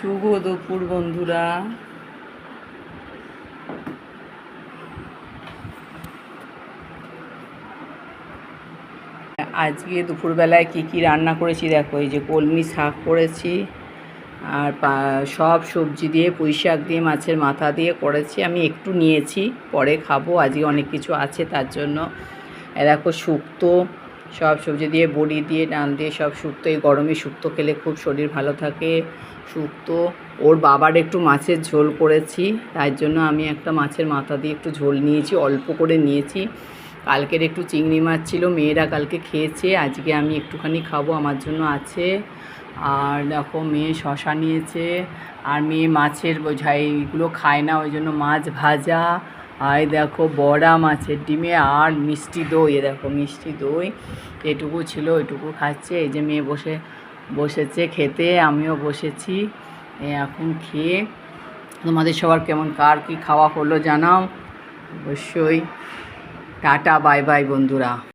শুভ দুপুর বন্ধুরা। আজকে দুপুরবেলায় কি রান্না করেছি দেখো। এই যে কলমি শাক করেছি, আর সব সবজি দিয়ে, পুঁই শাক দিয়ে, মাছের মাথা দিয়ে করেছি। আমি একটু নিয়েছি, পরে খাবো। আজকে অনেক কিছু আছে তার জন্য। দেখো শুক্তো, সব সবজি দিয়ে, বড়ি দিয়ে, ডাল দিয়ে, সব শুক্তো। এই গরমে শুক্তো খেলে খুব শরীর ভালো থাকে। শুক্তো, ওর বাবার একটু মাছের ঝোল করেছি, তার জন্য আমি একটা মাছের মাথা দিয়ে একটু ঝোল নিয়েছি, অল্প করে নিয়েছি। কালকের একটু চিংড়ি মাছ ছিল, মেয়েরা কালকে খেয়েছে, আজকে আমি একটুখানি খাবো, আমার জন্য আছে। আর দেখো মেয়ে শশা নিয়েছে, আর মেয়ে মাছের এইগুলো খায় না, ওই জন্য মাছ ভাজা। আর দেখো বড়া, মাছের ডিমে, আর মিষ্টি দই। দেখো মিষ্টি দই এটুকু ছিল, ওইটুকু খাচ্ছে। এই যে মেয়ে বসেছে খেতে, আমিও বসেছি। এখন খেয়ে তোমাদের সবার কার কি খাওয়া হলো জানাও অবশ্যই। টাটা, বাই বাই বন্ধুরা।